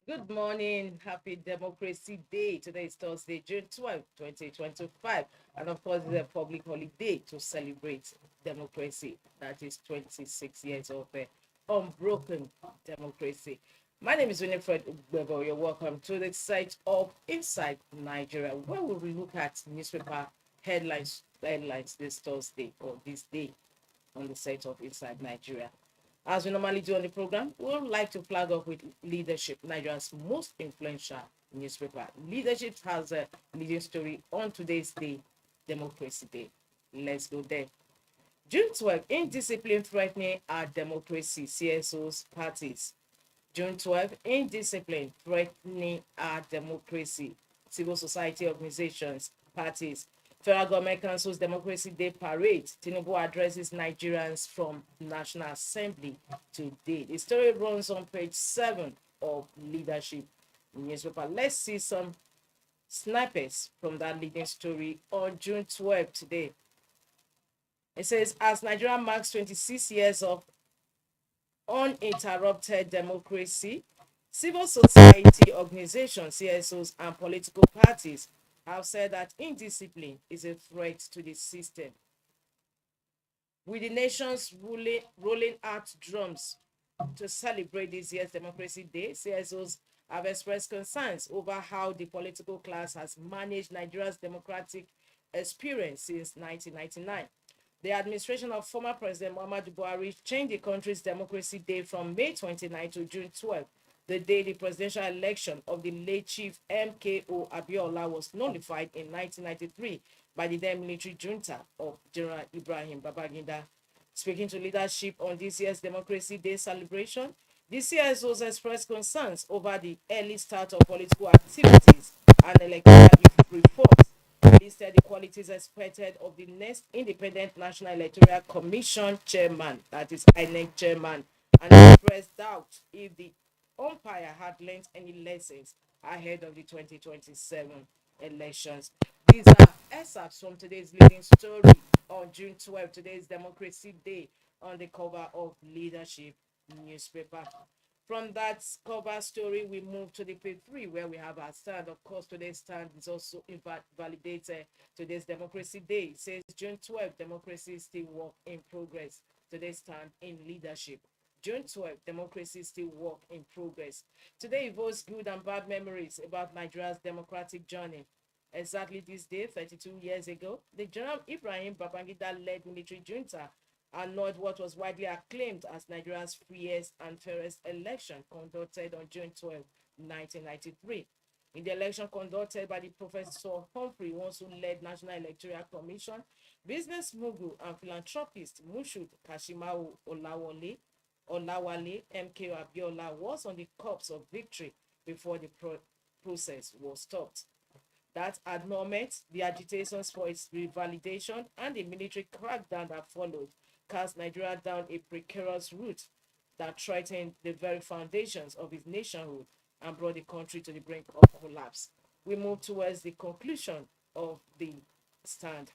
Good morning. Happy Democracy Day. Today is Thursday, June 12th, 2025. And of course, it's a public holiday to celebrate democracy. That is 26 years of unbroken democracy. My name is Winifred Ugbebo. You're welcome to the site of Inside Nigeria, where we will look at newspaper headlines this Thursday or this day on the site of Inside Nigeria. As we normally do on the program, we would like to flag up with Leadership, Nigeria's most influential newspaper. Leadership has a leading story on today's day, Democracy Day. Let's go there. June 12th, Indiscipline threatening our democracy, CSOs parties. June 12th, Indiscipline threatening our democracy, civil society organizations, parties. Federal government cancels Democracy Day parade. Tinubu addresses Nigerians from National Assembly today. The story runs on page 7 of Leadership newspaper. Let's see some snippets from that leading story on June 12th today. It says, as Nigeria marks 26 years of uninterrupted democracy, civil society organizations, CSOs, and political parties have said that indiscipline is a threat to the system. With the nation's rolling out drums to celebrate this year's Democracy Day, CSOs have expressed concerns over how the political class has managed Nigeria's democratic experience since 1999. The administration of former President Muhammadu Buhari changed the country's Democracy Day from May 29 to June 12, the day the presidential election of the late Chief MKO Abiola was nullified in 1993 by the then military junta of General Ibrahim Babangida. Speaking to leadership on this year's Democracy Day celebration, the CSOs expressed concerns over the early start of political activities and electoral reforms. Listed the qualities expected of the next Independent National Electoral Commission chairman, that is INEC chairman, and expressed doubt if the umpire had learned any lessons ahead of the 2027 elections. These are excerpts from today's leading story on June 12th, today's Democracy Day, on the cover of Leadership newspaper. From that cover story, we move to the page 3 where we have our stand. Of course, today's stand is also validated today's Democracy Day. It says June 12th, democracy is still work in progress. Today's stand in Leadership. June 12th, democracy is still work in progress. Today evokes good and bad memories about Nigeria's democratic journey. Exactly this day, 32 years ago, the General Ibrahim Babangida-led military junta annulled what was widely acclaimed as Nigeria's freest and fairest election conducted on June 12, 1993. In the election conducted by the Professor Humphrey, once who led National Electoral Commission, business mogul and philanthropist Mushud Kashimawo Olawale MK Abiola was on the cups of victory before the process was stopped. That annulment, the agitations for its revalidation, and the military crackdown that followed cast Nigeria down a precarious route that threatened the very foundations of its nationhood and brought the country to the brink of collapse. We move towards the conclusion of the stand.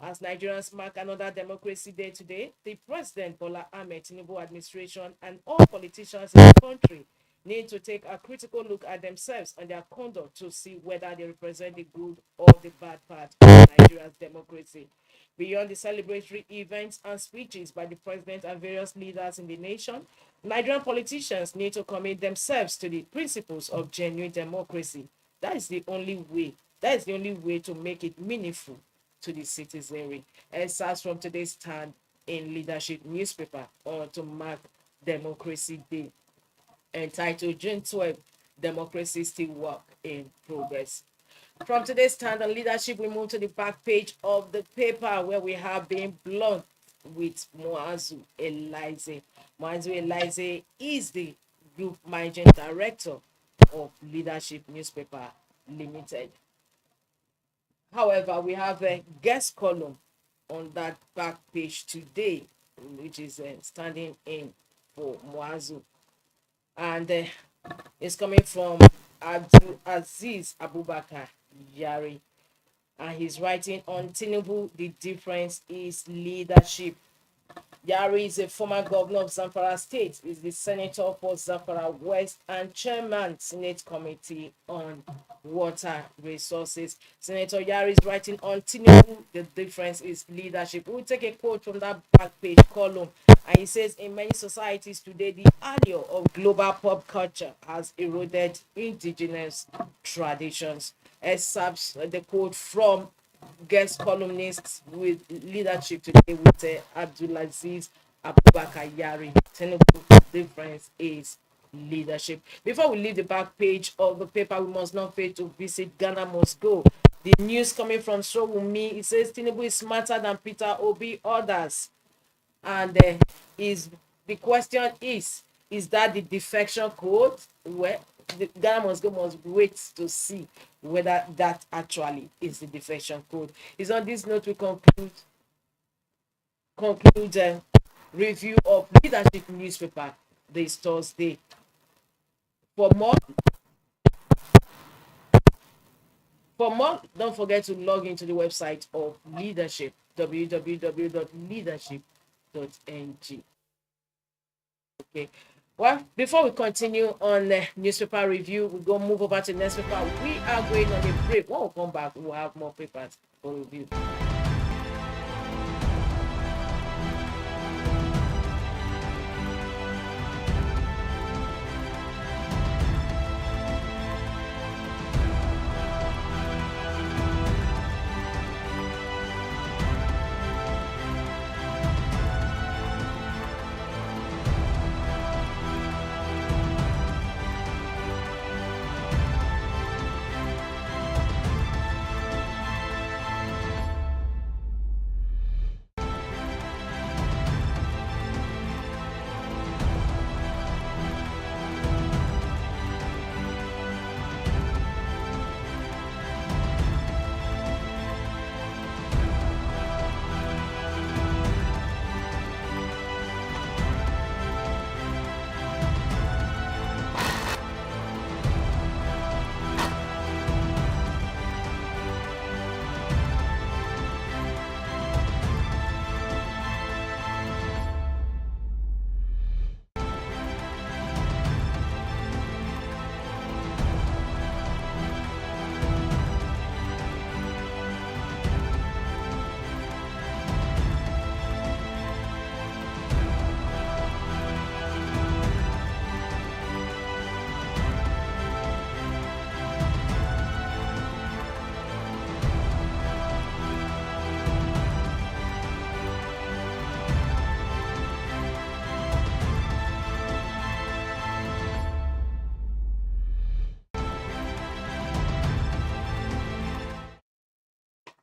As Nigerians mark another Democracy Day today, the President Bola Ahmed Tinubu administration and all politicians in the country need to take a critical look at themselves and their conduct to see whether they represent the good or the bad part of Nigeria's democracy. Beyond the celebratory events and speeches by the president and various leaders in the nation, Nigerian politicians need to commit themselves to the principles of genuine democracy. That is the only way. That is the only way to make it meaningful to the citizenry. Excerpts from today's stand in Leadership newspaper or to mark Democracy Day, entitled June 12th, Democracy Still Work in Progress. From today's stand on Leadership, we move to the back page of the paper where we have been blunt with Muazu Elize. Muazu Elize is the group managing director of Leadership Newspaper Limited. However, we have a guest column on that back page today, which is standing in for Muazu. And it's coming from Abdul Aziz Abubakar Yari. And he's writing on Tinubu, the difference is leadership. Yari is a former governor of Zamfara State, is the senator for Zamfara West and chairman Senate Committee on Water Resources. Senator Yari is writing on Tinubu, the difference is leadership. We'll take a quote from that back page column, and he says, in many societies today, the allure of global pop culture has eroded indigenous traditions. Excerpts the quote from guest columnists with leadership today with Abdulaziz Abubakar Yari. Tinubu difference is leadership. Before we leave the back page of the paper, we must not fail to visit Ghana Must Go. The news coming from Sowumi, it says Tinubu is smarter than Peter Obi others, and is the question is that the defection code? Well, the Ghana must wait to see whether that actually is the defection code. Is on this note we conclude review of leadership newspaper this Thursday. For more, don't forget to log into the website of leadership, www.leadership.ng. Okay. Well, before we continue on the newspaper review, we go move over to the next paper. We are going on a break. When we come back, we'll have more papers for review.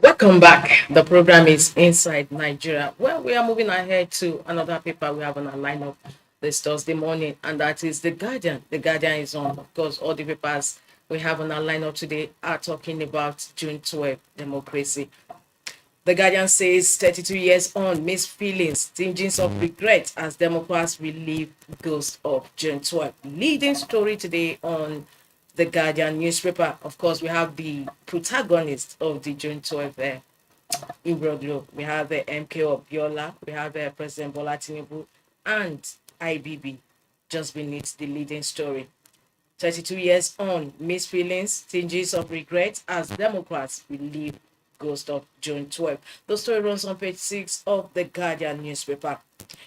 Welcome back. The program is Inside Nigeria. Well, we are moving ahead to another paper we have on our lineup this Thursday morning, and that is The Guardian. The Guardian is on. Of course, all the papers we have on our lineup today are talking about June 12th democracy. The Guardian says 32 years on, mixed feelings, tinges of regret as Democrats relieve ghost of June 12th. Leading story today on the Guardian newspaper. Of course, we have the protagonist of the June 12th imbroglio. We have MK Obiola, we have President Bola Tinubu, and IBB just beneath the leading story. 32 years on, mixed feelings, tinges of regret as Democrats relieve ghost of June 12th. The story runs on page 6 of the Guardian newspaper.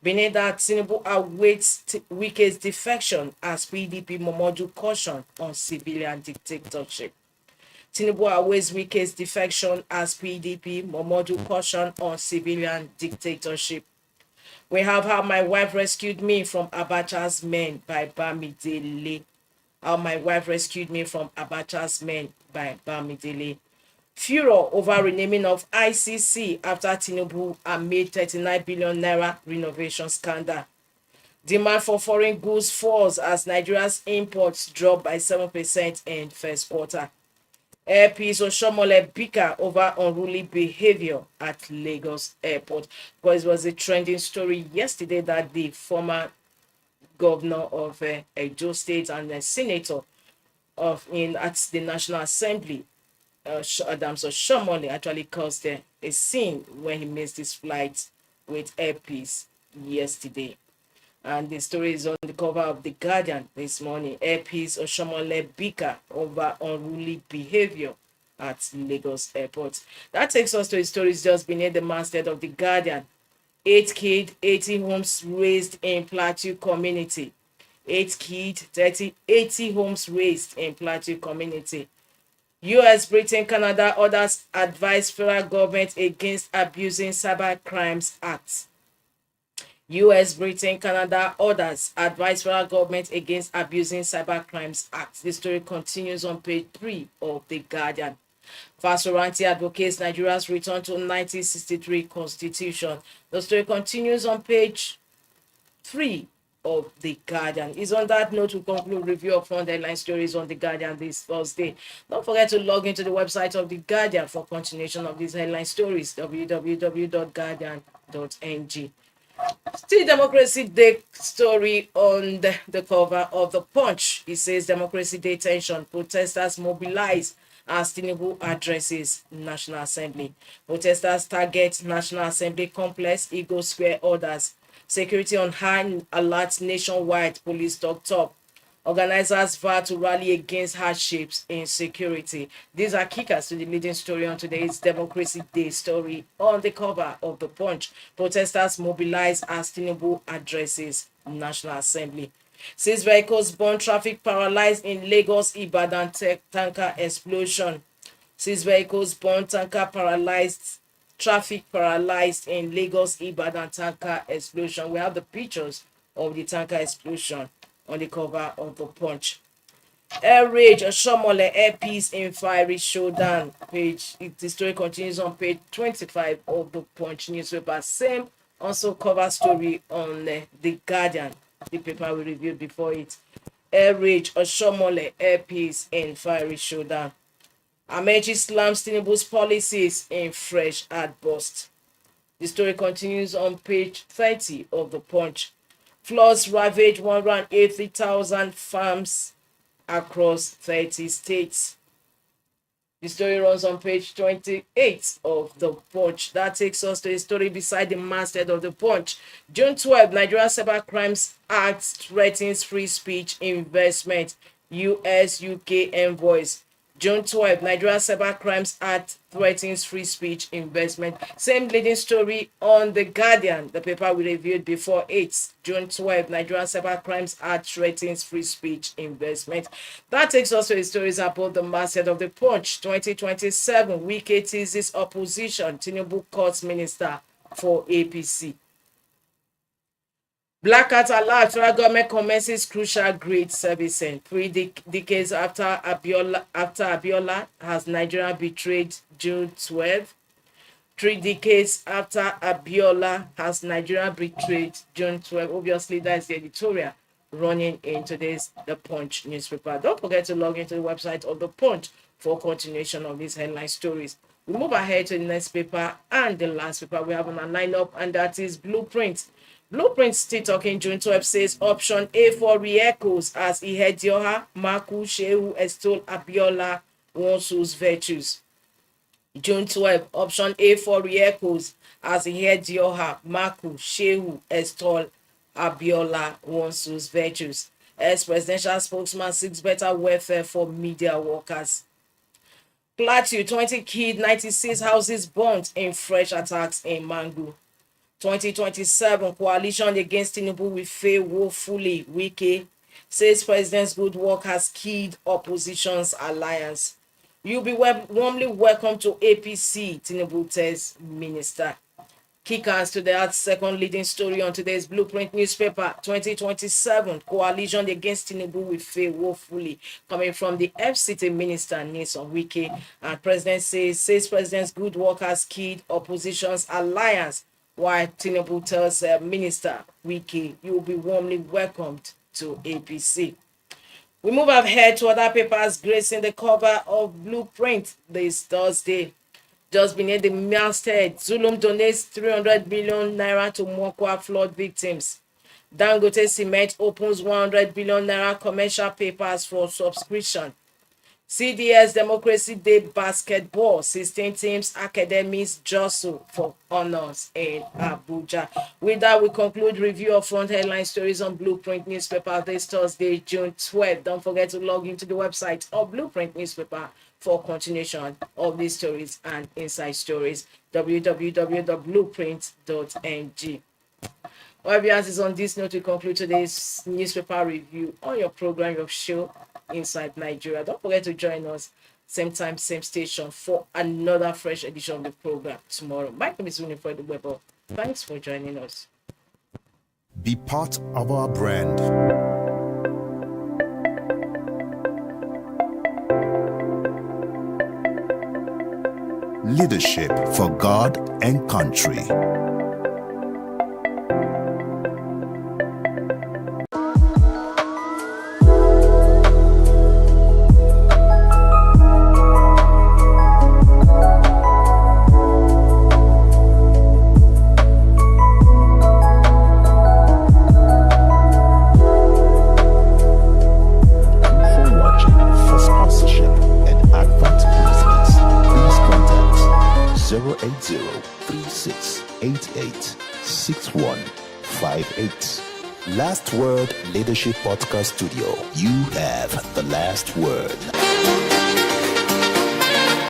Beneath that, Tinubu awaits Wike's defection as PDP Momodu caution on civilian dictatorship. Tinubu awaits Wike's defection as PDP Momodu caution on civilian dictatorship. We have How My Wife Rescued Me from Abacha's Men by Bamidele. How My Wife Rescued Me from Abacha's Men by Bamidele. Furor over renaming of ICC after Tinubu amid 39 billion naira renovation scandal. Demand for foreign goods falls as Nigeria's imports drop by 7% in first quarter. Airpeace Oshomole bicker over unruly behavior at Lagos Airport. Because it was a trending story yesterday that the former governor of Edo State and the senator at the National Assembly, Adams Oshomole, actually caused a scene when he missed his flight with Airpeace. yesterday. And the story is on the cover of The Guardian this morning. Airpeace Oshomole Bika over unruly behavior at Lagos Airport. That takes us to the stories just beneath the masthead of The Guardian. 8 kid, 80 homes raised in Plateau community. 8 kid, 80 homes raised in Plateau community. US, Britain, Canada, others advise federal government against abusing Cyber Crimes Act. US, Britain, Canada, others advise federal government against abusing Cyber Crimes Act. The story continues on page 3 of The Guardian. Fasoranti advocates Nigeria's return to 1963 constitution. The story continues on page 3 of The Guardian. It's on that note we conclude review of front headline stories on The Guardian this Thursday. Don't forget to log into the website of The Guardian for continuation of these headline stories, www.guardian.ng. Still Democracy Day story on the cover of the Punch. It says Democracy Day tension. Protesters mobilize as Tinubu addresses National Assembly. Protesters target National Assembly complex, Eagle Square orders. Security on high alert nationwide, police talk top. Organizers vow to rally against hardships in security. These are kickers to the leading story on today's Democracy Day story on the cover of the Punch. Protesters mobilize as Tinubu addresses National Assembly. 6 vehicles burn, traffic paralyzed in Lagos Ibadan tanker explosion. 6 vehicles burn, tanker paralyzed, traffic paralyzed in Lagos Ibadan tanker explosion. We have the pictures of the tanker explosion on the cover of the Punch. Air rage, Oshomole Airpeace in fiery showdown. The story continues on page 25 of the Punch newspaper. Same also cover story on The Guardian, the paper we reviewed before it. Air rage, Oshomole Airpeace in fiery showdown. Amechi slams Tinubu's policies in fresh outburst. The story continues on page 30 of the Punch. Floods ravage 180,000 farms across 30 states. The story runs on page 28 of the Punch. That takes us to a story beside the masthead of the Punch. June 12, Nigeria Cyber Crimes Act threatens free speech investment. US UK envoys. June 12, Nigeria Cyber Crimes Act threatens free speech investment. Same leading story on The Guardian, the paper we reviewed before it. June 12, Nigeria Cyber Crimes Act threatens free speech investment. That takes us to the stories about the masthead of the Punch. 2027, Wike teases opposition. Tinubu courts minister for APC. Black Cat alert, federal government commences crucial grid servicing. 3 decades after Abiola has Nigeria betrayed June 12. 3 decades after Abiola has Nigeria betrayed June 12. Obviously, that's the editorial running in today's The Punch newspaper. Don't forget to log into the website of The Punch for continuation of these headline stories. We move ahead to the next paper and the last paper we have on our lineup, and that is Blueprint. Blueprint still talking June 12 says option A for re-echoes as Ihedioha, Maku, Shehu extol Abiola Wonsu's virtues. June 12, option A for re-echoes as Ihedioha, Maku, Shehu extol Abiola Wonsu's virtues. Ex-presidential spokesman seeks better welfare for media workers. Plateau, 20 kid, 96 houses burnt in fresh attacks in Mangu. 2027 coalition against Tinubu will fail woefully. Wike says president's good work has killed opposition's alliance. You'll be warmly welcome to APC, Tinubu tells minister. Kickers to that second leading story on today's Blueprint newspaper. 2027 coalition against Tinubu will fail woefully, coming from the FCT minister Nyesom Wike. And president says president's good work has killed opposition's alliance, while Tinubu tells minister Wike you will be warmly welcomed to APC. We move ahead to other papers gracing the cover of Blueprint this Thursday. Just beneath the masthead, Zulum donates 300 billion naira to Mokwa flood victims. Dangote Cement opens 100 billion naira commercial papers for subscription. CDS Democracy Day Basketball, 16 teams, academies jostle for honors in Abuja. With that, we conclude review of front headline stories on Blueprint newspaper this Thursday, June 12th. Don't forget to log into the website of Blueprint newspaper for continuation of these stories and inside stories. www.blueprint.ng. Well, viewers, on this note, we conclude today's newspaper review on your program, your show, Inside Nigeria. Don't forget to join us same time, same station for another fresh edition of the program tomorrow. My name is Winifred Weber. Thanks for joining us. Be part of our brand. Leadership for God and country. Last Word Leadership Podcast Studio. You have the last word.